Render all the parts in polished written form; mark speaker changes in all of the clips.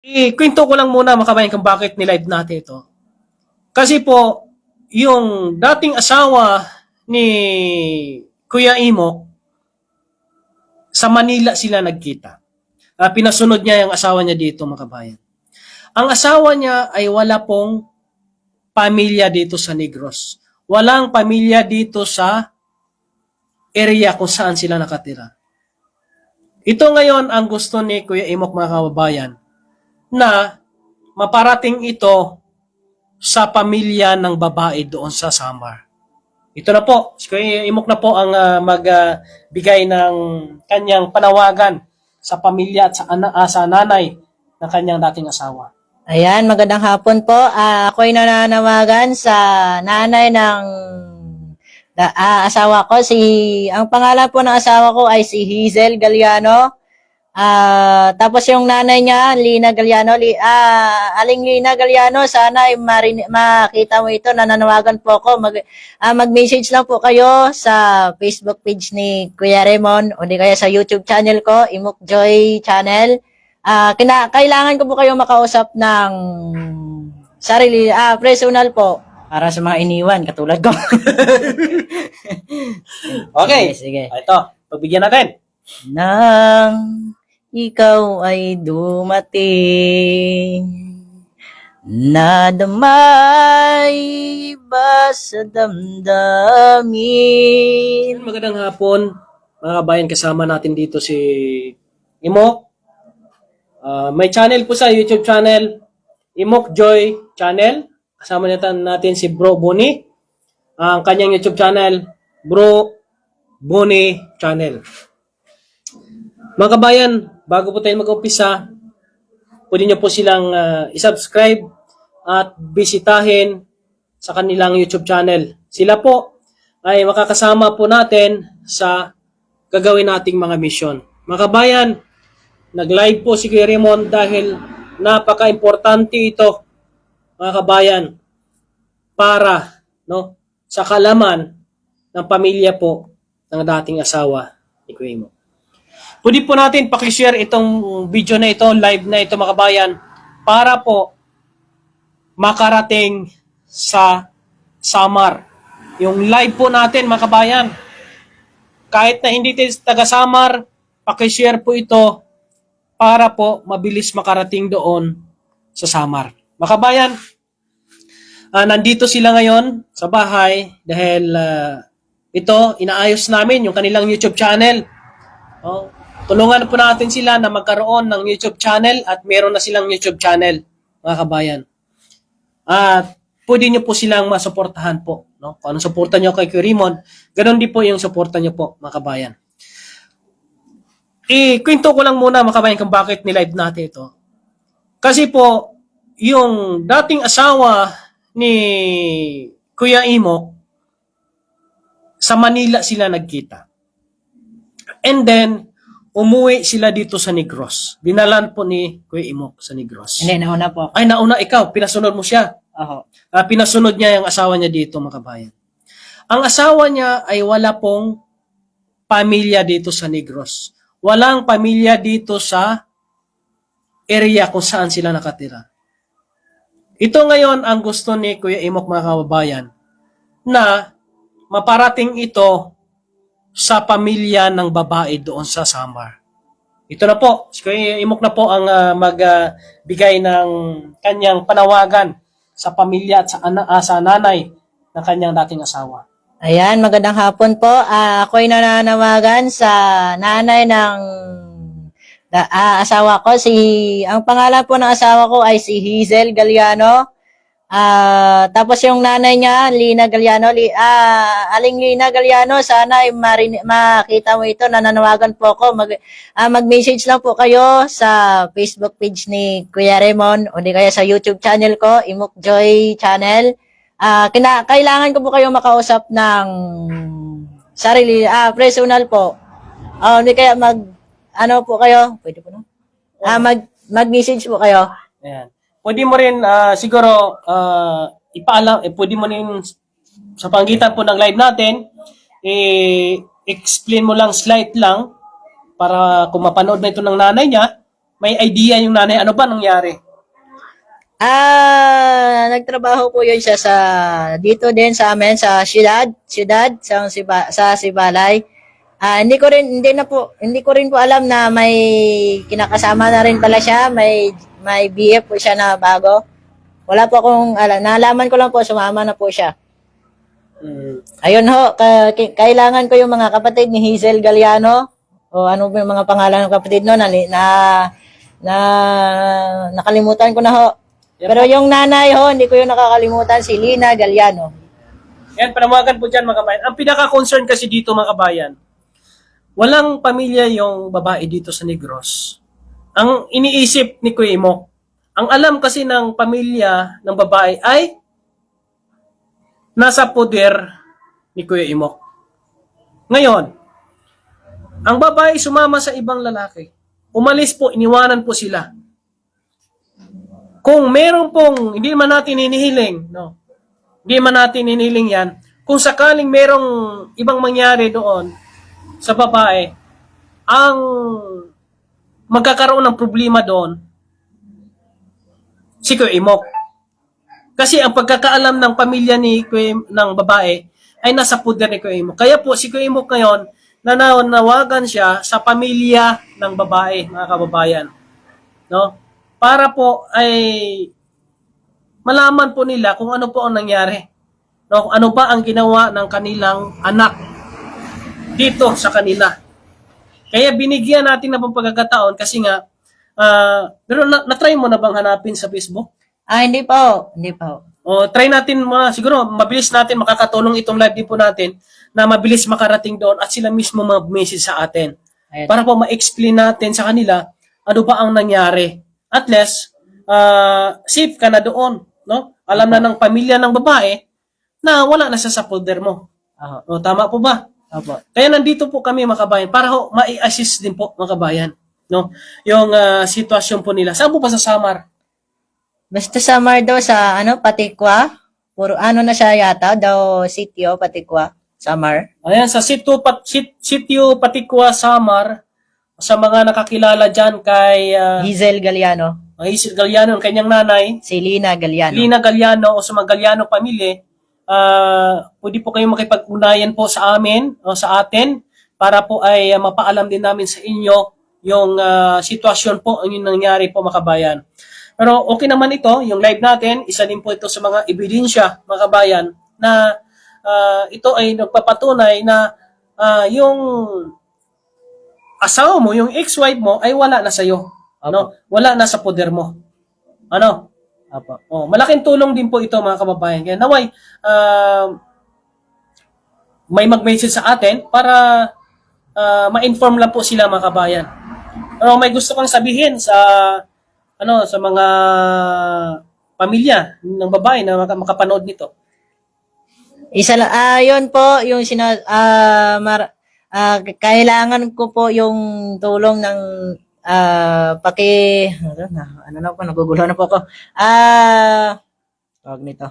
Speaker 1: Ikwento ko lang muna mga kabayan kung bakit nilive natin ito. Kasi po, yung dating asawa ni Kuya Imo, sa Manila sila nagkita. Pinasunod niya yung asawa niya dito mga kabayan. Ang asawa niya ay wala pong pamilya dito sa Negros. Walang pamilya dito sa area kung saan sila nakatira. Ito ngayon ang gusto ni Kuya Imok mga kababayan na maparating ito sa pamilya ng babae doon sa Samar. Ito na po, si Kuya Imok na po ang magbigay ng kanyang panawagan sa pamilya at sa nanay ng kanyang dating asawa.
Speaker 2: Ayan, magandang hapon po. Ako'y nananawagan sa nanay ng asawa ko. Ang pangalan po ng asawa ko ay si Hazel Galliano. Tapos yung nanay niya, Lina Galliano. Aling Lina Galliano, sana makita mo ito. Nananawagan po ako. Mag-message lang po kayo sa Facebook page ni Kuya Raymond o di kaya sa YouTube channel ko, Imok Joy Channel. Kailangan ko po kayo makausap ng sarili, personal po, para sa mga iniwan, katulad ko.
Speaker 1: Okay,
Speaker 2: sige.
Speaker 1: Ito, pagbigyan natin.
Speaker 2: Nang ikaw ay dumating, nadamay ba sa damdamin?
Speaker 1: Magandang hapon, mga kabayan, kasama natin dito si Imok. May channel po sa YouTube channel, Imok Joy Channel. Kasama natin si Bro Boni. Ang kanyang YouTube channel, Bro Boni Channel. Mga kabayan, bago po tayo mag-umpisa, pwede nyo po silang isubscribe at bisitahin sa kanilang YouTube channel. Sila po ay makakasama po natin sa gagawin nating mga mission. Mga kabayan, nag-live po si Kuya Raymond dahil napaka-importante ito, mga kabayan, para sa kalaman ng pamilya po ng dating asawa ni Kuya Imo. Pwede po natin pakishare itong video na ito, live na ito mga kabayan, para po makarating sa Samar. Yung live po natin mga kabayan, kahit na hindi taga Samar, pakishare po ito para po mabilis makarating doon sa Samar. Mga kabayan, nandito sila ngayon sa bahay dahil ito, inaayos namin yung kanilang YouTube channel. Tulungan po natin sila na magkaroon ng YouTube channel at meron na silang YouTube channel, mga kabayan. At pwede nyo po silang masuportahan po. Kung anong suporta nyo kay Kuya Raymond, ganun din po yung suporta nyo po, mga kabayan. Ikwento ko lang muna mga kabayan kung bakit nilive natin ito. Kasi po, yung dating asawa ni Kuya Imo, sa Manila sila nagkita. And then, umuwi sila dito sa Negros. Dinalan po ni Kuya Imo sa Negros.
Speaker 2: Hindi, nauna po.
Speaker 1: Ay, nauna ikaw, pinasunod mo siya.
Speaker 2: Ako.
Speaker 1: Pinasunod niya yung asawa niya dito, mga kabayan. Ang asawa niya ay wala pong pamilya dito sa Negros. Walang pamilya dito sa area kung saan sila nakatira. Ito ngayon ang gusto ni Kuya Imok mga kababayan na maparating ito sa pamilya ng babae doon sa Samar. Ito na po, si Kuya Imok na po ang magbigay ng kanyang panawagan sa pamilya at sa nanay ng kanyang dating asawa.
Speaker 2: Ayan, magandang hapon po. Ako'y nananawagan sa nanay ng asawa ko. Ang pangalan po ng asawa ko ay si Hazel Galliano. Tapos yung nanay niya, Lina Galliano. Aling Lina Galliano, sana makita mo ito. Nananawagan po ako. Mag-message lang po kayo sa Facebook page ni Kuya Raymond o di kaya sa YouTube channel ko, Imok Joy Channel. Kailangan ko po kayo makausap ng sarili, personal po. Hindi kaya po kayo, pwede po no? Mag-message po kayo.
Speaker 1: Ayan. Pwede mo rin siguro ipaalam, pwede mo rin sa panggitan po ng live natin, explain mo lang slight lang para kung mapanood na ito ng nanay niya, may idea yung nanay, ano ba nangyari?
Speaker 2: Nagtrabaho po yun siya dito din sa amin sa siyudad sa Sibalay. Hindi ko rin po alam na may kinakasama na rin pala siya, may BF po siya na bago. Wala po akong alam. Nalaman ko lang po, sumama na po siya. Ayun ho, kailangan ko yung mga kapatid ni Hazel Galliano, o ano ba yung mga pangalan ng kapatid no, nakalimutan ko na ho. Pero yung nanay ho, hindi ko yung nakakalimutan, si Lina Galliano.
Speaker 1: Yan, panawagan po dyan mga kabayan. Ang pinaka-concern kasi dito mga kabayan, walang pamilya yung babae dito sa Negros. Ang iniisip ni Kuya Imok, ang alam kasi ng pamilya ng babae ay nasa poder ni Kuya Imok. Ngayon, ang babae sumama sa ibang lalaki. Umalis po, iniwanan po sila. Kung meron pong, hindi man natin hinihiling, no? Hindi man natin hinihiling yan. Kung sakaling merong ibang mangyari doon sa babae, ang magkakaroon ng problema doon, si Kuya Imok. Kasi ang pagkakaalam ng pamilya ng babae ay nasa poder ni Kuya Imok. Kaya po si Kuya Imok ngayon, nanawagan siya sa pamilya ng babae, mga kababayan. No? Para po ay malaman po nila kung ano po ang nangyari. No? Ano ba ang ginawa ng kanilang anak dito sa kanila. Kaya binigyan natin ng pagkakataon kasi nga, pero na-try mo na bang hanapin sa Facebook?
Speaker 2: Hindi pa ho.
Speaker 1: O try natin siguro mabilis natin makakatulong itong live din po natin na mabilis makarating doon at sila mismo mag-message sa atin.
Speaker 2: Ayun.
Speaker 1: Para po ma-explain natin sa kanila ano ba ang nangyari. At least safe ka na doon, no? Alam na ng pamilya ng babae na wala na siya sa poder mo. O, tama po ba?
Speaker 2: Opo.
Speaker 1: Kaya nandito po kami mga kabayan para ho mai-assist din po mga kabayan, no? Yung sitwasyon po nila. Saan po pa sa Samar?
Speaker 2: Basta Samar daw sa Patikwa. Puro na siya yata daw sitio Patikwa, Samar.
Speaker 1: Ayan, sa sitio Patikwa, Samar, sa mga nakakilala dyan kay
Speaker 2: Hazel Galliano,
Speaker 1: Hazel Galliano, ang kanyang nanay,
Speaker 2: si Lina Galliano.
Speaker 1: Lina Galliano o sa mga Galliano pamilya, pwede po kayong makipag-unayan po sa amin o sa atin para po ay mapaalam din namin sa inyo yung sitwasyon po ang yung nangyari po mga kabayan. Pero okay naman ito, yung live natin, isa din po ito sa mga ebidensya mga kabayan na ito ay nagpapatunay na yung asawa mo, yung ex-wife mo ay wala na sa'yo. Ano? Wala na sa poder mo. Ano?
Speaker 2: Apo.
Speaker 1: Malaking tulong din po ito mga kababayan. Kaya naway, may mag-message sa atin para ma-inform lang po sila mga kabayan. Pero may gusto kang sabihin sa mga pamilya ng babae na makapanood nito.
Speaker 2: Isa lang, yun po, yung kailangan ko po yung tulong ng nagugulo na po ako. Tawag nito.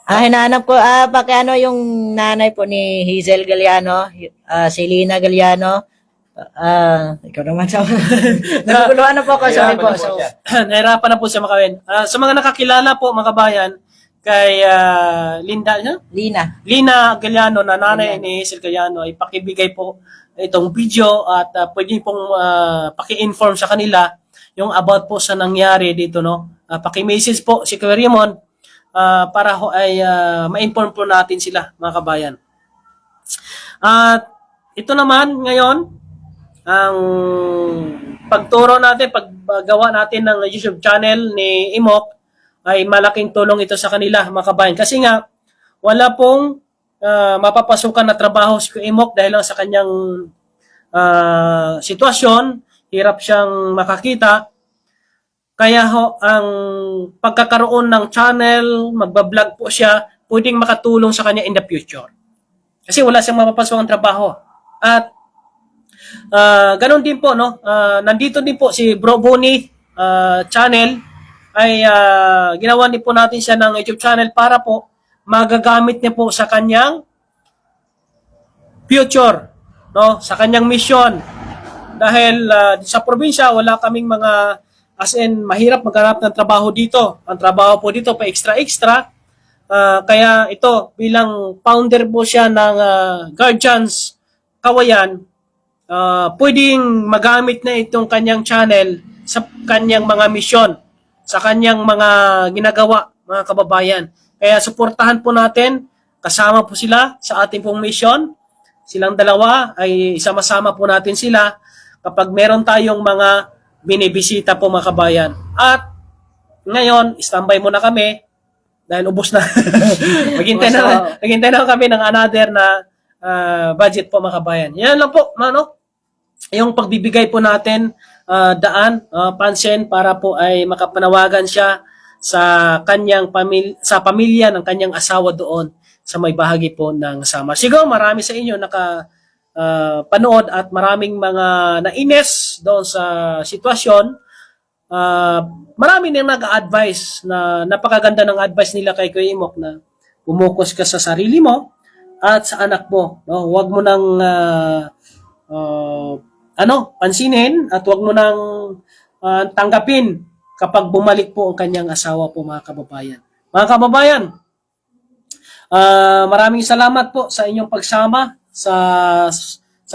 Speaker 2: Hinahanap ko, yung nanay po ni Hazel Galliano, si Lina Galliano. Ikaw naman sa naguguluhan na po ako, sorry po. So,
Speaker 1: nahirapan na po siya makawin. Sa mga nakakilala po mga kabayan, kay Lina Galliano na nanay ni Hazel Galliano ay pakibigay po itong video at pwede pong paki-inform sa kanila yung about po sa nangyari dito, no? Paki-message po si Kuya Raymond para ho ay ma-inform po natin sila mga kabayan. At ito naman ngayon ang pagturo natin, paggawa natin ng YouTube channel ni Imok ay malaking tulong ito sa kanila mga kabayan. Kasi nga, wala pong mapapasukan na trabaho si Imok dahil lang sa kanyang sitwasyon, hirap siyang makakita. Kaya ho, ang pagkakaroon ng channel, magbablog po siya, pwedeng makatulong sa kanya in the future. Kasi wala siyang mapapasukan trabaho. At ganun din po, no? Nandito din po si Bro Bonnie channel, ay ginawa din po natin siya ng YouTube channel para po magagamit niya po sa kanyang future, no? Sa kanyang mission dahil sa probinsya wala kaming mga as in mahirap maghanap ng trabaho dito. Ang trabaho po dito pa extra-extra. Kaya ito bilang founder po siya ng Guardians Kawayan, pwedeng magamit na itong kanyang channel sa kanyang mga misyon, sa kanyang mga ginagawa, mga kababayan. Kaya suportahan po natin, kasama po sila sa ating pong mission. Silang dalawa ay isama-sama po natin sila kapag meron tayong mga binibisita po mga kabayan. At ngayon, standby muna kami dahil ubos na. Maghintay na kami ng another na budget po mga kabayan. Yan lang po, mano. Yung pagbibigay po natin pansin para po ay makapanawagan siya sa kanyang pamilya ng kanyang asawa doon sa may bahagi po ng Samar. Siguro marami sa inyo panood at maraming mga nainis doon sa sitwasyon. Marami nang nag-a-advise na napakaganda ng advice nila kay Kuya Imok na bumukos ka sa sarili mo at sa anak mo. No? Huwag mo nang pansinin at huwag mo nang tanggapin kapag bumalik po ang kanyang asawa po mga kababayan. Mga kababayan, maraming salamat po sa inyong pagsama sa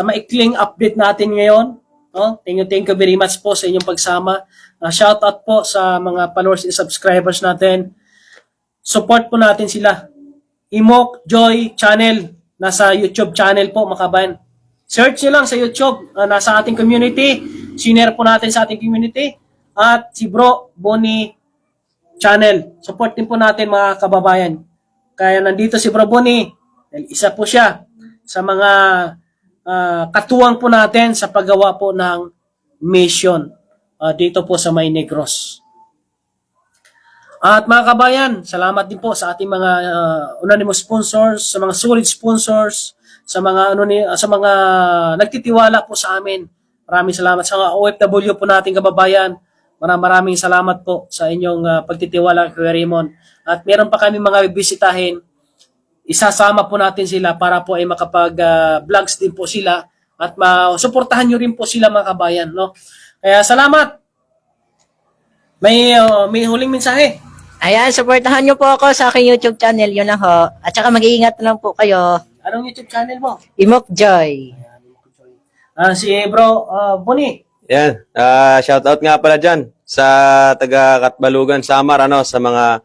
Speaker 1: maikling update natin ngayon. No? Thank you very much po sa inyong pagsama. Shout out po sa mga followers and subscribers natin. Support po natin sila. Imok Joy Channel. Nasa YouTube channel po mga kabayan. Search nyo lang sa YouTube. Nasa ating community. Sinare po natin sa ating community. At si Bro Bonnie Channel. Support din po natin mga kababayan. Kaya nandito si Bro Bonnie. Isa po siya sa mga katuwang po natin sa paggawa po ng mission dito po sa May Negros. At mga kabayan, salamat din po sa ating mga anonymous sponsors, sa mga solid sponsors, sa mga nagtitiwala po sa amin. Maraming salamat sa mga OFW po nating kababayan. Maraming salamat po sa inyong pagtitiwala kay Raymond. At meron pa kami mga bibisitahin. Isasama po natin sila para po ay makapag-vlogs din po sila at suportahan nyo rin po sila mga kabayan. No? Kaya salamat. May huling mensahe.
Speaker 2: Ayan, supportahan nyo po ako sa aking YouTube channel. Yun lang ho. At saka mag-iingat na lang po kayo.
Speaker 1: Anong YouTube channel mo?
Speaker 2: Imok Joy.
Speaker 1: Si Bro Bonnie.
Speaker 3: Yan. Shoutout nga pala dyan sa taga Katbalugan, Samar, sa mga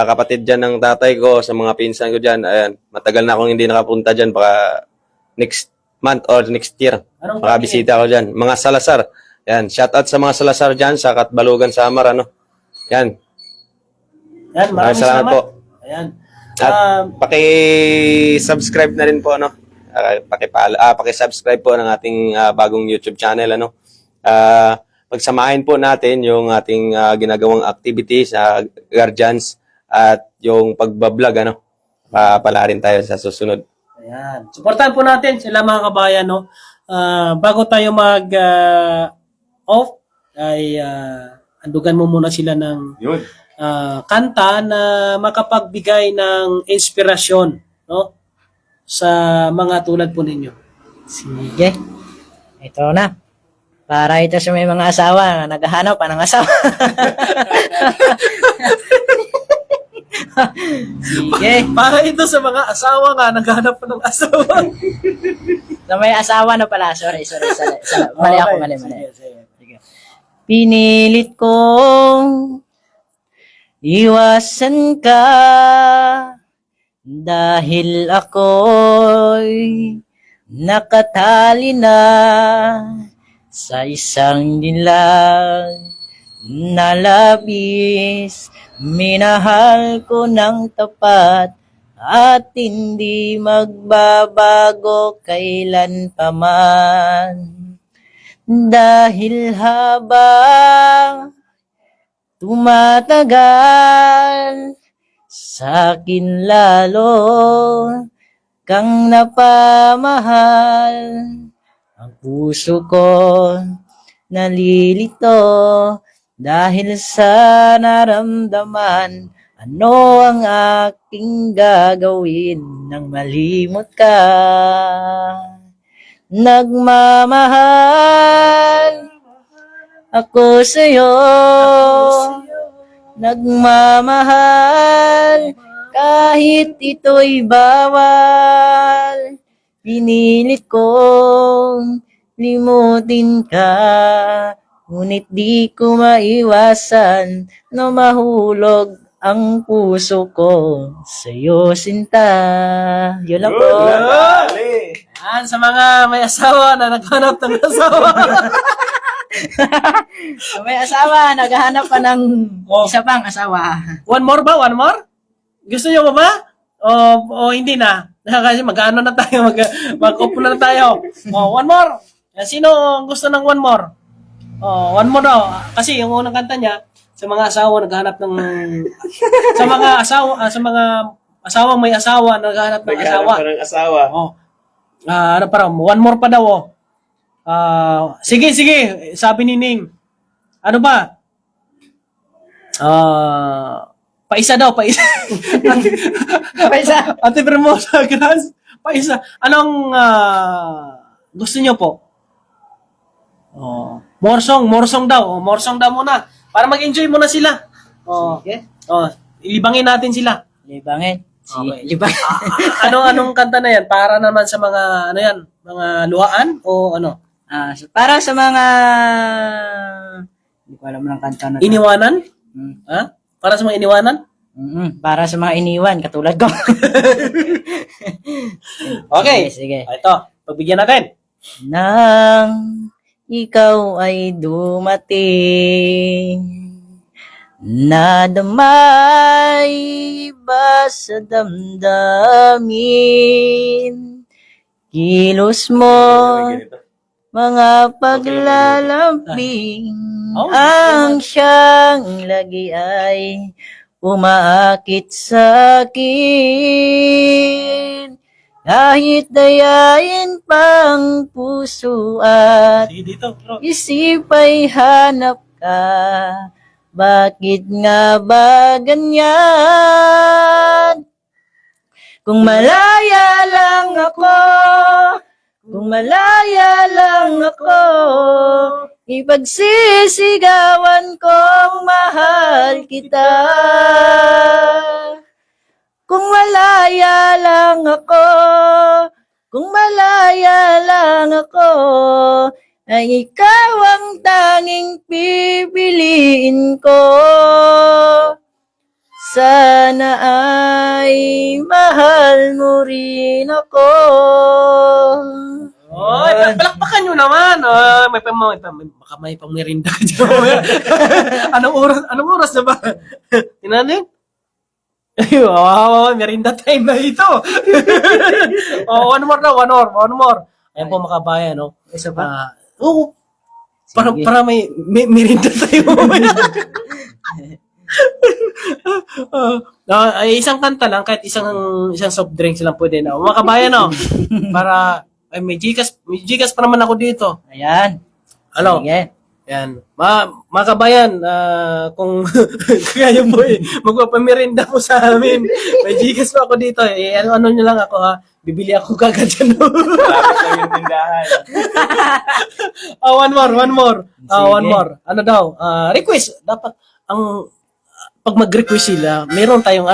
Speaker 3: kapatid dyan ng tatay ko, sa mga pinsan ko dyan. Ayan, matagal na akong hindi nakapunta dyan. Baka next month or next year. Makabisita ko dyan. Mga Salazar. Yan. Shoutout sa mga Salazar dyan sa Katbalugan, Samar. Yan.
Speaker 1: Yan, maraming salamat
Speaker 3: po.
Speaker 1: Ayan.
Speaker 3: At paki-subscribe na rin po, paki-subscribe po ng ating bagong YouTube channel, pagsamahin po natin yung ating ginagawang activities sa Guardians at yung pagbablog, pala rin tayo sa susunod.
Speaker 1: Ayan. Suportahan po natin sila mga kabayan, bago tayo off ay andugan mo muna sila ng kanta na makapagbigay ng inspirasyon, sa mga tulad po ninyo.
Speaker 2: Sige. Ito na. Para ito sa may mga asawa na naghahanap pa ng asawa. Sige.
Speaker 1: Para ito sa mga asawa nga naghahanap pa ng asawa.
Speaker 2: Sa may asawa na pala. Sorry. Mali ako, mali.
Speaker 1: Sige.
Speaker 2: Pinilit kong iwasan ka dahil ako'y nakatali na sa isang nilang na labis. Minahal ko ng tapat at hindi magbabago kailan pa man. Dahil habang tumatagal, sa'kin lalo kang napamahal. Ang puso ko nalilito dahil sa naramdaman. Ano ang aking gagawin nang malimot ka? nagmamahal ako sa'yo, nagmamahal kahit ito'y bawal. Pinilit kong limutin ka, ngunit di ko maiwasan na mahulog ang puso ko sa'yo, sinta. Yun lang po.
Speaker 1: Yan, sa mga may asawa na naghanap ng asawa.
Speaker 2: So, may asawa, naghahanap pa ng isa pang asawa.
Speaker 1: One more ba? One more? Gusto nyo ba ba? O hindi na? Kasi mag-ano na tayo, mag-upo na tayo. One more. Sino gusto ng one more? One more daw. Kasi yung unang kanta niya, sa mga asawa naghahanap ng sa mga asawang may asawa naghahanap ng asawa.
Speaker 3: ng asawa.
Speaker 1: Ano pa raw? One more pa daw. Sige. Sabi ni Ning. Ano ba? Paisa daw, paisa.
Speaker 2: Paisa.
Speaker 1: Ate Bermosa, grass. Paisa. Anong gusto niyo po? More song daw. More song daw muna. Para mag-enjoy muna sila.
Speaker 2: Sige.
Speaker 1: Ilibangin natin sila.
Speaker 2: Libangin.
Speaker 1: Okay.
Speaker 2: Libangin.
Speaker 1: Anong kanta na yan? Para naman sa mga, ano yan? Mga luhaan o ano?
Speaker 2: Para sa mga... Hindi ko alam ng kanta na.
Speaker 1: Iniwanan? Ha? Para sa mga iniwanan?
Speaker 2: Para sa mga iniwan, katulad ko.
Speaker 1: Okay.
Speaker 2: Sige.
Speaker 1: Ito, pagbigyan natin.
Speaker 2: Nang ikaw ay dumating, nadamay ba sa damdamin? Kilos mo, mga paglalambing, ang siyang lagi ay umaakit sa akin. Kahit dayain pang puso at
Speaker 1: Sige dito, bro.
Speaker 2: isip ay hanap ka, bakit nga ba ganyan? Kung malaya lang ako, kung malaya lang ako, ipagsisigawan kong mahal kita. Kung malaya lang ako, kung malaya lang ako, ay ikaw ang tanging pipiliin ko. Sana ay mahal mo rin ako.
Speaker 1: Palakpakan nyo naman. Baka may pangmerinda ka dyan. Anong oras na ba? Tinanin? Wow, merinda time na ito. One more. Ayan po makabayan, no?
Speaker 2: Isa ba?
Speaker 1: Para may merinda tayo mamaya. Isang kanta lang, kahit isang soft drinks lang pwede na. Mga kabayan, no? Para, may Gcash pa naman ako dito.
Speaker 2: Ayan.
Speaker 1: Ano?
Speaker 2: Sige.
Speaker 1: Yan. Mga kabayan, kung kaya mo magpapamirinda po sa amin, may Gcash pa ako dito. Ano nyo lang ako, ha? Bibili ako kagad dyan. One more. One more. Ano daw? Request. Dapat, pag mag-request sila, meron tayong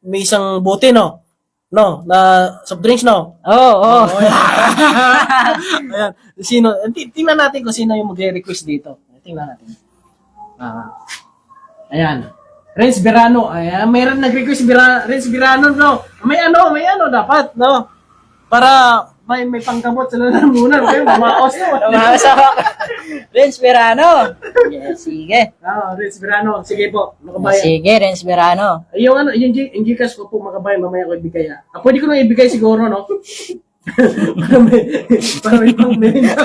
Speaker 1: may isang bote, no? No, na soft drinks, no?
Speaker 2: Oo.
Speaker 1: Ayan. Tingnan natin kung sino yung mag-request dito. Tingnan natin. Ayan. Renz Verano. Ayan, mayroon nag-request Renz Verano, no? May ano dapat, no? Para may pangkamot sa lalamunan. Kayo, mamaos, no?
Speaker 2: Renz Verano. Yes, sige.
Speaker 1: Renz Verano. Sige po, makabayan.
Speaker 2: Sige, Renz Verano.
Speaker 1: Yung Gcash ko po, makabayan, mamaya ko ibigay. Pwede ko nang ibigay siguro, no? para may pang-merinda.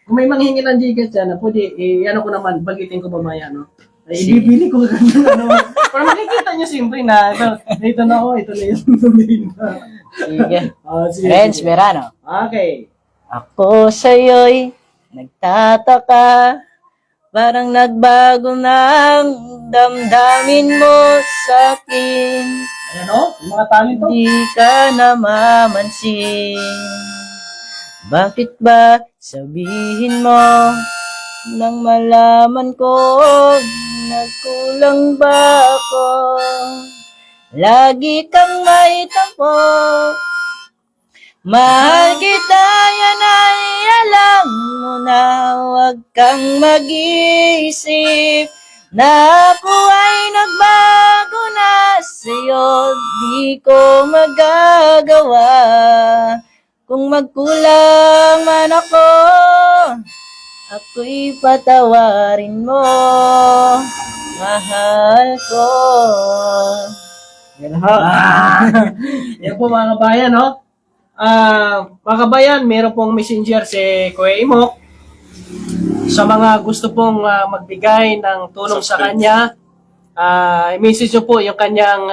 Speaker 1: Kung may manghingi ng Gcash dyan, pwede, ko naman, bagitin ko mamaya, no? Ibibili ko ganda, para makikita nyo siyempre na, ito na yung merinda.
Speaker 2: Sige.
Speaker 1: Sige.
Speaker 2: Renz Verano.
Speaker 1: Okay.
Speaker 2: Ako sa'yo'y nagtataka, parang nagbago ng damdamin mo sa'kin.
Speaker 1: Ayan o, yung mga talento.
Speaker 2: Di ka namamansin. Bakit ba sabihin mo nang malaman ko nagkulang ba ako? Lagi kang may tampo. Mahal kita, yan ay alam mo na. Huwag kang mag-iisip na ako ay nagbago na sa'yo. Di ko magagawa kung magkulang man ako. Ako'y patawarin mo, mahal ko.
Speaker 1: Yan ho. Yan po mga kabayan, no? Mga kabayan, meron pong messenger si Kuya Imok. Sa mga gusto pong magbigay ng tulong sa kanya, i-message nyo po yung kanyang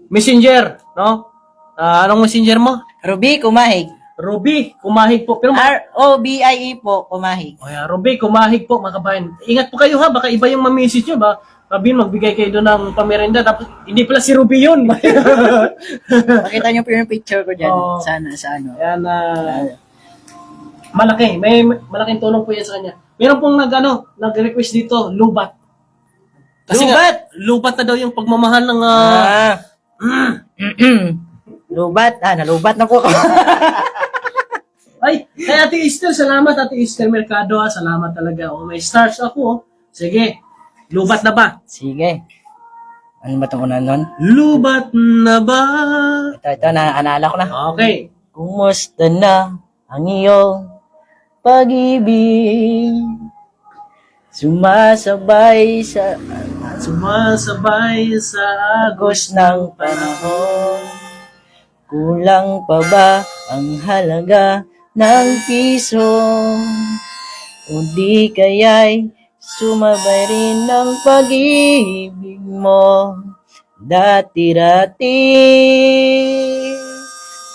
Speaker 1: messenger, no? Anong messenger mo?
Speaker 2: Ruby Kumahig.
Speaker 1: Ruby, kumahig po. Pero
Speaker 2: R-O-B-I-E po, Kumahig.
Speaker 1: oh, yeah, Ruby, kumahig po mga kabayan. Ingat po kayo ha, baka iba yung ma-message nyo ba? Sabihin, magbigay kayo doon ng pamerenda, tapos hindi pala si Ruby yun.
Speaker 2: Pakita niyo po yung picture ko dyan.
Speaker 1: Oo.
Speaker 2: Sana, sa ano.
Speaker 1: Yan, malaki. May malaking tulong po yan sa kanya. Meron pong nag-request dito, lubat.
Speaker 2: Lubat?
Speaker 1: Lubat na daw yung pagmamahal ng...
Speaker 2: Lubat. Nalubat na po ako.
Speaker 1: Ay, kay Ate Esther, salamat Ate Esther Mercado ha. Salamat talaga. Oh, may stars ako. Oh. Sige, lubat na ba?
Speaker 2: Sige. Ano ba itong unan nun?
Speaker 1: Lubat na ba?
Speaker 2: Ito, naaalala ko na.
Speaker 1: Okay.
Speaker 2: Kumusta na ang iyong pag-ibig? Sumasabay sa
Speaker 1: Sumasabay sa
Speaker 2: agos ng panahon. Kulang pa ba ang halaga ng piso? O di kaya'y sumabay rin ng pag-ibig mo dati-dati.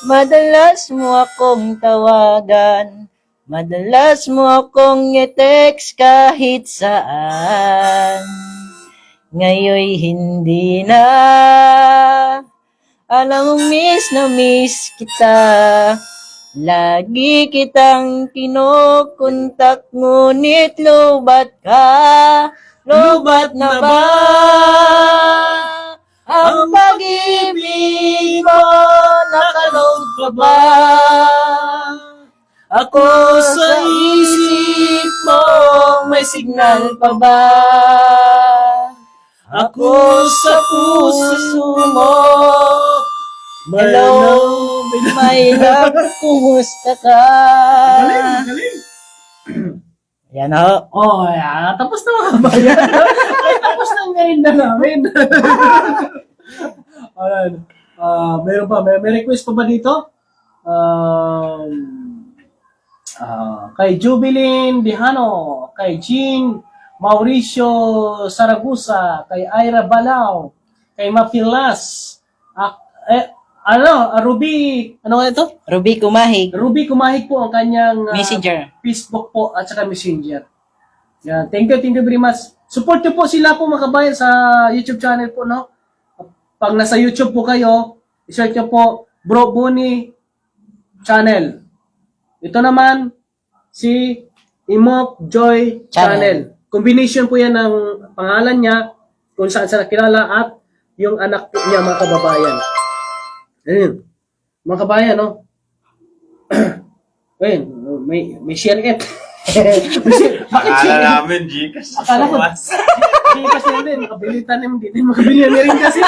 Speaker 2: Madalas mo akong tawagan, madalas mo akong i-text kahit saan. Ngayon'y hindi na. Alam mong miss na miss kita. Lagi kitang kinukontak, ngunit lubat ka. Lubat na ba ang pag-ibig mo? Nakaload pa ba ako sa isip mo? May signal pa ba ako sa puso mo? Hello, my love, kumusta ka?
Speaker 1: Galing.
Speaker 2: Yan ho.
Speaker 1: Oh, yeah. Tapos na mga kabayan. Ay, tapos na ang merinda namin. Ayan. Meron pa. May request pa ba dito? Kay Jubilin Dihano, kay Jean Mauricio Saragusa, kay Ira Balao, kay Mapilas, Ruby, ano nga ito?
Speaker 2: Ruby Kumahig.
Speaker 1: Ruby Kumahig po ang kanyang
Speaker 2: Messenger.
Speaker 1: Facebook po at saka Messenger. Yan. Thank you very much. Support nyo po sila po mga kabayan sa YouTube channel po, no? Pag nasa YouTube po kayo, i-search nyo po Bro Bunny Channel. Ito naman, si Imok Joy Channel. Combination po yan ng pangalan niya, kung saan siya nakilala at yung anak niya mga kababayan. Ayun. Mga kabayan, no? Ayun, may share it. Bakit
Speaker 3: Akala
Speaker 1: share?
Speaker 3: namin, Gcash.
Speaker 1: Akala ko, hindi kasi din, makabilitan naman, hindi makabili na rin kasi.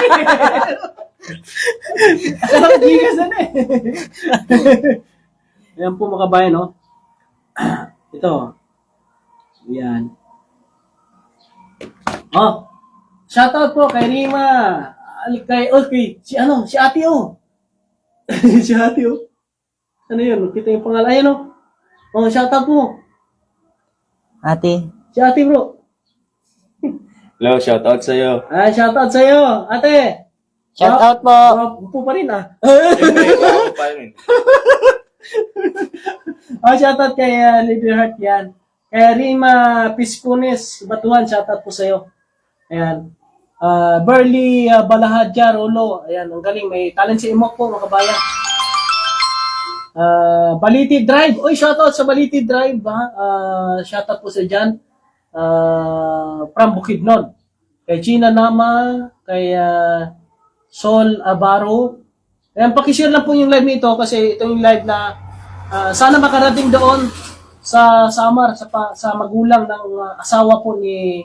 Speaker 1: Akala ko, hindi kasi na Ayan po mga kabayan, no? Ito. Ayan. Oh, shoutout po kay Rima. Okay, si Ate O. Si Ate O. Ano yun? Kita yung pangalan. Ayan o. Oh, shoutout po.
Speaker 2: Ate.
Speaker 1: Si Ate bro.
Speaker 3: Hello, shoutout sa'yo.
Speaker 1: Shoutout sa'yo. Ate.
Speaker 2: Shout out po.
Speaker 1: Upo pa rin
Speaker 3: Ikaw pa yun.
Speaker 1: Shoutout kay Lady Heart yan. Kay Rima Piscunes Batuan, shoutout po sa'yo. Ayan. Burley Balahadja Rolo. Ayan, ang galing. May talent si Imok po, mga kabayan. Baliti Drive. Uy, shoutout sa Baliti Drive. Shoutout po sa dyan. From Bukidnon. Kay Gina Nama, kay Sol Abaro. Ayan, pakishare lang po yung live nito kasi ito yung live na sana makarating doon sa Samar, sa magulang ng asawa po ni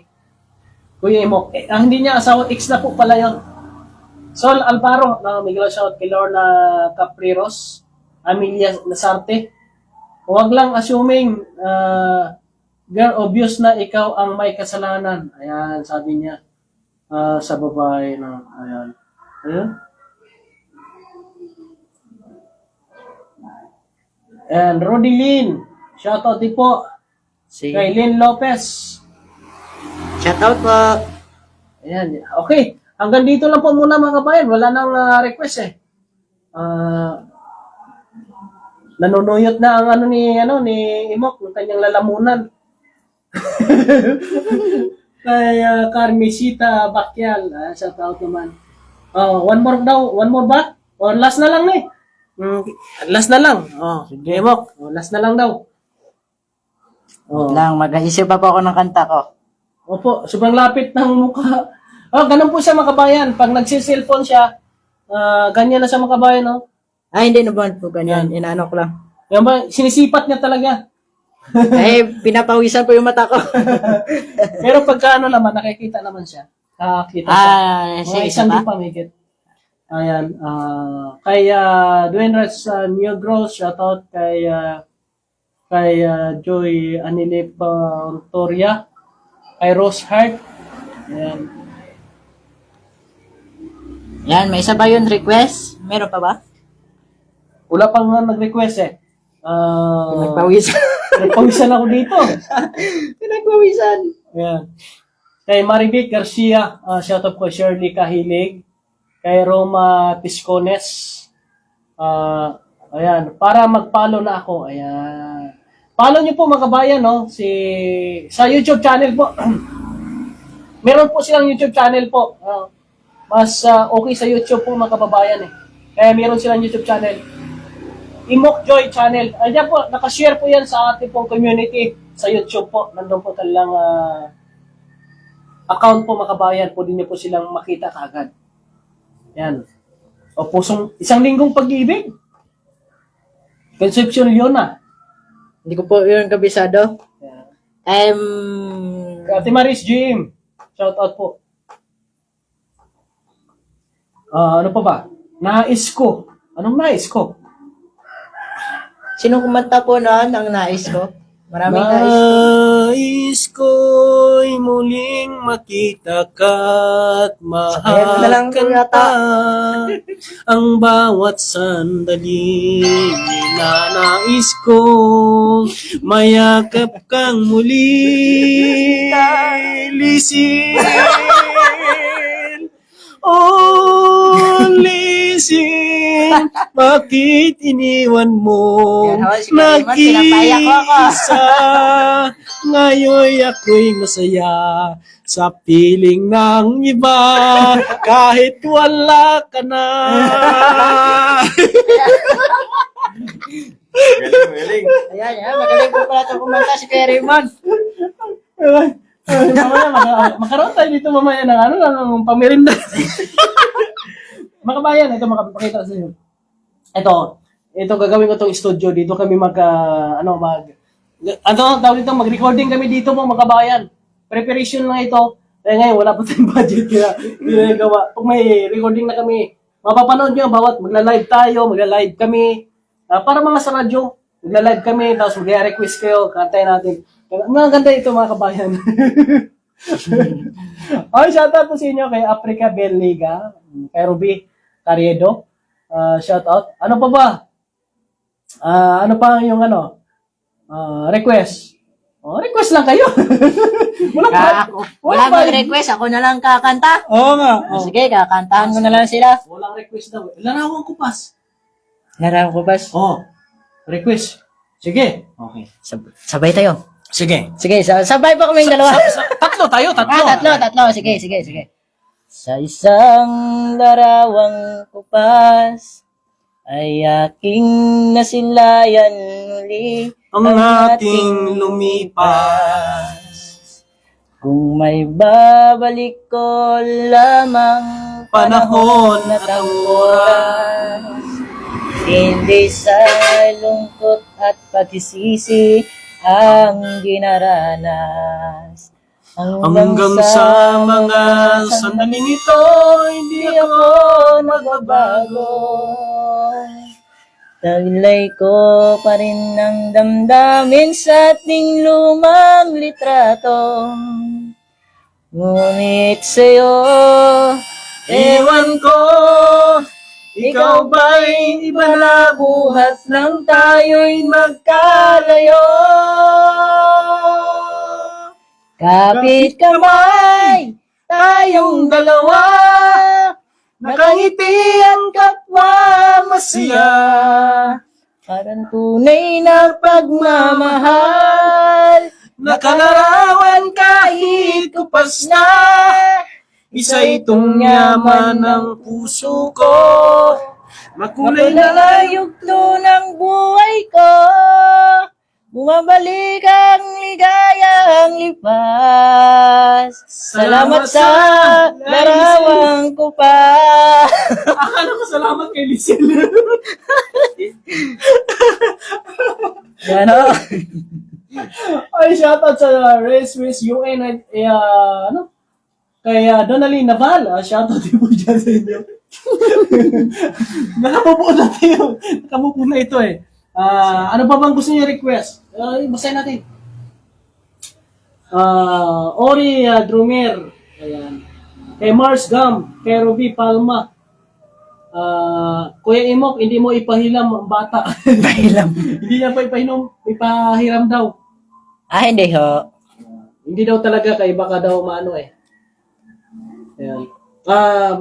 Speaker 1: Kuya Imok. Hindi niya asawa, ex na po pala yun. Sol Alvaro, Miguel shout kay Lorna Capriros, Amelia Nasarte. Huwag lang assuming, girl, obvious na ikaw ang may kasalanan. Ayan, sabi niya sa babae na, ayan. Ayan. And Rudy Lin, shoutout din po.
Speaker 2: Si
Speaker 1: Kay Lynn Lopez.
Speaker 2: Shoutout po.
Speaker 1: Ayan. Okay. Hanggang dito lang po muna mga kabayan. Wala nang request eh. Nanunuyot na ang ni Imok, yung kanyang lalamunan. Kay Carmesita Bakyal. Shoutout naman. One more ba? O last na lang eh. Last na lang. Sige Imok. Last na lang daw.
Speaker 2: Lang, mag-iisip pa po ako ng kanta ko.
Speaker 1: Opo, sobrang lapit ng mukha. Ganun po siya mga kabayan. Pag nagsiselfone siya, ganyan na siya mga kabayan, no?
Speaker 2: Hindi naman po ganyan. Inaano ko lang.
Speaker 1: Yan ba, sinisipat niya talaga.
Speaker 2: Pinapawisan po yung mata ko.
Speaker 1: Pero pagka naman, nakikita naman siya. Nakakita siya. Mga
Speaker 2: Sige,
Speaker 1: isang
Speaker 2: pa?
Speaker 1: di pa, may get. Ayan. Kay Dwayne Reds New Growth, shoutout kay Joy Anilip Ontoria, kay Rose Hart. Ayan.
Speaker 2: Yan, may isa ba yun request? Meron pa ba?
Speaker 1: Wala pang nag-request eh.
Speaker 2: Pinagpawisan.
Speaker 1: Nagpawisan ako dito.
Speaker 2: Pinagpawisan.
Speaker 1: Ayan. Kay Marivic Garcia, shoutout ko Shirley Kahilig. Kay Roma Piscones. Ayan, para mag-follow na ako. Ayan. Follow niyo po mga kabayan, no? Sa YouTube channel po. Meron po silang YouTube channel po. Mas okay sa YouTube po mga kababayan eh. Kaya meron silang YouTube channel. Imok Joy channel. Ayan po, nakashare po yan sa ating pong community sa YouTube po. Nandun po talang account po mga kabayan. Pwede niyo po silang makita kaagad. Yan. O isang linggong pag-ibig. Concepcion Leona.
Speaker 2: Hindi ko po yun kabisado.
Speaker 1: Yan. Ate Maris Jim. Shout out po. Ano pa ba? Nais ko. Anong nais ko?
Speaker 2: Sino kumanta po noon ang nais ko? Maraming nais ko.
Speaker 1: Nais ko'y muling makita ka't
Speaker 2: Ayan na lang
Speaker 1: mahal
Speaker 2: po
Speaker 1: ka
Speaker 2: yata.
Speaker 1: ang bawat sandali. Nais ko mayakap kang muli. Lisin. Oh, lisin. Bakit iniwan mo?
Speaker 2: Yan, si Kariman, pinapayak ko ako.
Speaker 1: Nag-iisa. Ngayon ako'y masaya sa piling ng iba kahit wala ka na.
Speaker 3: Galing.
Speaker 2: Ayan, magaling po pala ito kumanta si Kariman.
Speaker 1: Mamaya, makaroon tayo dito mamaya ng pamirinda. Mga kabayan, ito makapapakita sa inyo. Ito gagawin ko tong studio dito kami tawag dito, mag-recording kami dito mga kabayan. Preparation lang ito. Ngayon wala pa tayong budget kaya ginagawa. Pag may recording na kami, mapapanood nyo bawat magla-live kami. Para mga sa radyo, magla-live kami, tapos mag-request kayo, kantayin natin. Mga ganda ito mga kabayan. Okay, shoutout po sa inyo kay Africa Bell Liga, kay Ruby Carriedo. Shoutout. Ano pa ba? Ano pa yung request? Request lang kayo.
Speaker 2: Wala mag-request, ako na lang kakanta.
Speaker 1: Oo nga.
Speaker 2: Sige, kakantahan ko na lang sila.
Speaker 1: Walang request daw. Larawan ko pas.
Speaker 2: Larawan ko ba?
Speaker 1: Request. Sige. Okay.
Speaker 2: Sabay tayo.
Speaker 1: Sige.
Speaker 2: Sige, sabay pa kaming dalawa.
Speaker 1: Tatlo tayo, tatlo.
Speaker 2: Tatlo. Sige. Sa isang larawang kupas ay aking nasilayan muli
Speaker 1: Ang ating lumipas.
Speaker 2: Kung may babalik ko lamang
Speaker 1: Panahon
Speaker 2: na
Speaker 1: at ang oras.
Speaker 2: hindi sa lungkot at pagsisisi ang ginaranas.
Speaker 1: Hanggang sa mga sandaling ito, hindi ako magbabago.
Speaker 2: Taglay ko pa rin ang damdamin sa ating lumang litrato. Ngunit sa'yo,
Speaker 1: Ewan ko, ikaw ba'y iba na buhat nang tayo'y magkalayo?
Speaker 2: kapit kamay, tayong dalawa,
Speaker 1: Nakangiti ang kapwa masaya.
Speaker 2: parang tunay na pagmamahal.
Speaker 1: Nakalarawan kahit kupas na, isa itong yaman ng puso ko. Makulay na
Speaker 2: Mapalayugto ng buhay ko, bumabalik ang ligayang lipas. Salamat sa larawang ko pa.
Speaker 1: akala ko salamat kay Lizel.
Speaker 2: Yan o.
Speaker 1: Ay, shoutout sa Race Race UN ano? Kay Donalyn Naval. Shoutout din po dyan sa inyo. Nakamupo na tayo. Nakamupo na ito eh. Ano pa bang gusto niyo request? Basahin natin. Ori Drumer. Ayan. Kay Mars Gam. Kay Ruby Palma. Kuya Imok, hindi mo ipahilam ang bata.
Speaker 2: Pahilam.
Speaker 1: Hindi niya pa ipahiram daw.
Speaker 2: Hindi ho.
Speaker 1: Hindi daw talaga kay baka daw maano eh. Ayan.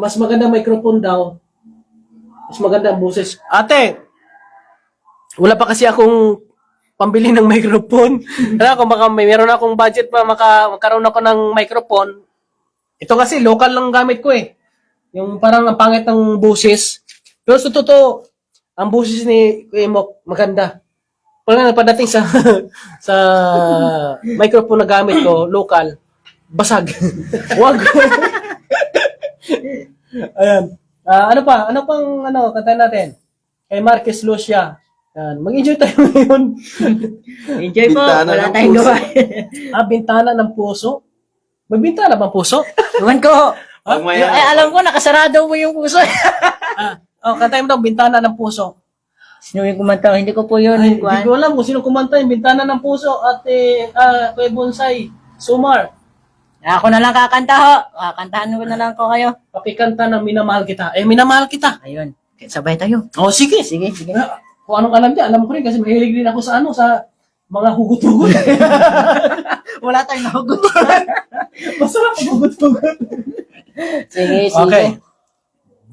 Speaker 1: Mas maganda microphone daw. Mas maganda ang boses. Ate, wala pa kasi akong pambili ng microphone. Kaya kung baka meron akong budget pa magkaroon ako ng microphone. Ito kasi local lang gamit ko eh. Yung parang ang pangit ng boses. Pero sa totoo, ang boses ni Kuya Imok maganda. Pag napadating sa sa microphone na gamit ko, local, basag. Wag. Ayan. Ano pa? Ano pang kanta natin? Kay Marquez Lucia. Ayan. Mag-enjoy tayo ngayon.
Speaker 2: Enjoy po.
Speaker 3: Bintana
Speaker 2: Wala
Speaker 3: ng
Speaker 2: tayong
Speaker 3: puso.
Speaker 2: gawa.
Speaker 1: Bintana ng puso. May bintana bang puso?
Speaker 2: Iwan ko.
Speaker 3: Pag may
Speaker 2: Alam ko, nakasarado mo yung puso.
Speaker 1: Kanta mo daw, bintana ng puso.
Speaker 2: Sino yung kumanta? Hindi ko po yun.
Speaker 1: Ay, hindi ko alam kung sino kumanta yung bintana ng puso at Kuya Bonsai, Sumar.
Speaker 2: Ako na lang kakanta ho. Kantahan ko na lang ko kayo.
Speaker 1: Pakikanta ng Minamahal Kita. Minamahal kita.
Speaker 2: Ayun. Sabay tayo.
Speaker 1: Oh, sige.
Speaker 2: Sige, sige.
Speaker 1: Kung anong alam niya, alam ko rin kasi mahilig din ako sa sa mga hugot-hugot.
Speaker 2: Wala tayong nahugot.
Speaker 1: Masarap ang hugot-hugot.
Speaker 2: Sige, sige.
Speaker 1: Okay.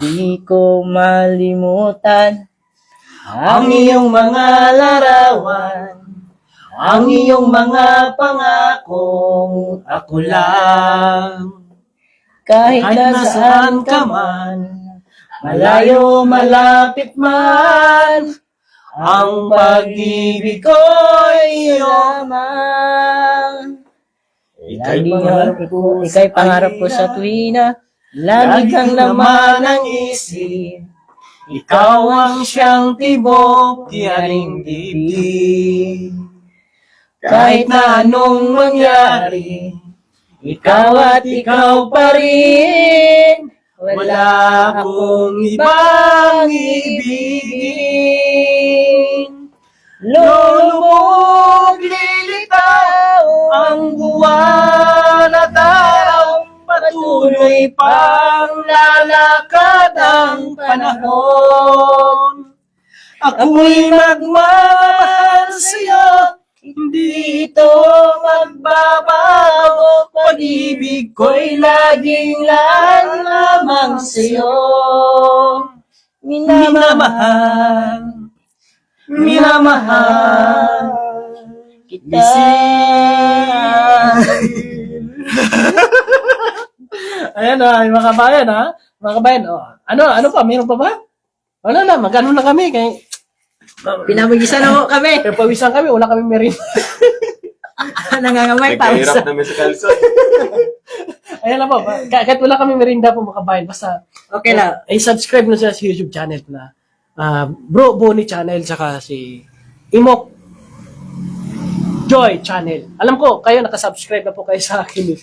Speaker 2: Di ko malimutan
Speaker 1: Ang iyong mga larawan, ang iyong mga pangakong ako lang.
Speaker 2: kahit
Speaker 1: Kahit nasaan ka man,
Speaker 2: malayo, malapit man,
Speaker 1: ang pag-ibig ko'y iyo.
Speaker 2: lamang.
Speaker 1: Ika'y
Speaker 2: Ika'y pangarap ko sa tuwina, lamig ang laman ng isip.
Speaker 1: Ikaw ang siyang tibok, tiyaring dibdib. Kahit na anong mangyari, ikaw at ikaw pa rin. Wala akong ibang ibigin. Lulubog, lilitaw ang buwan at araw. Patuloy pang lalakad ang panahon. Ako'y magmamahal sa'yo, hindi ito magbabago. Pag-ibig ko'y laging lamang sa'yo. Minamahal, minamahal kita. Ayan. Ayan mga kabayan ha. Mga kabayan, ano pa? Meron pa ba? Wala na, magano na kami.
Speaker 2: Pinabagisan na ho kami.
Speaker 1: Kaya pawisan kami, wala kami meron.
Speaker 2: Nangangamay pa.
Speaker 3: Nagkahirap namin sa kalson.
Speaker 1: Ayan lang po, kahit wala kami merinda po mga kabayan, basta
Speaker 2: Okay lang.
Speaker 1: ay subscribe na siya sa YouTube channel ko na Bro Bonnie channel saka si Imok Joy channel. Alam ko, kayo nakasubscribe na po kayo sa akin.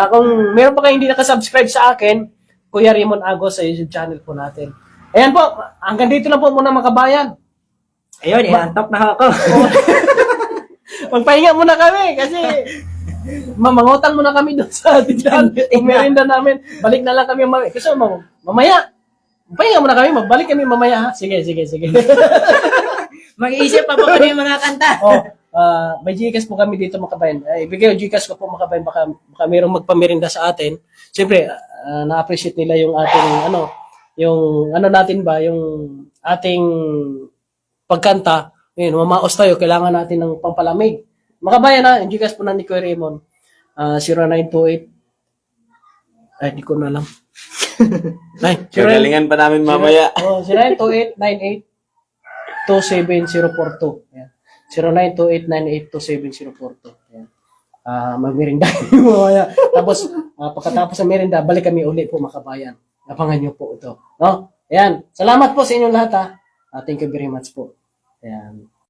Speaker 1: Kung meron pa kayo hindi nakasubscribe sa akin, Kuya Raymond Agos sa YouTube channel po natin. Ayan po, hanggang dito lang po muna mga kabayan.
Speaker 2: Ayun, iantok na ako.
Speaker 1: Magpahinga muna kami kasi mamangutang muna kami doon sa tindahan. Yung merinda namin, balik na lang kami mamaya. Kasi mamaya, magpahinga muna kami, magbalik kami mamaya. Ha? Sige.
Speaker 2: Mag-iisip pa po kami ng mga kanta.
Speaker 1: May Gcash po kami dito mga kabayan. Ibigay yung Gcash ko po mga kabayan, baka mayroong magpamerinda sa atin. Siyempre, na-appreciate nila yung ating yung natin ba, yung ating pagkanta. Ngayon, mamaos tayo, kailangan natin ng pampalamig. Mga kabayan ha, yung Gcash po na ni Kuya Raymond, 0928, di ko na alam.
Speaker 3: Gagalingan pa namin mamaya.
Speaker 1: 0928982742. Ayan. 0928982742. Ayan. Magmerinda kami mamaya. Tapos, pagkatapos ng merinda, balik kami uli po mga kabayan. Abangan nyo po ito. No? Ayan. Salamat po sa inyong lahat ha. Thank you very much po. Ayan.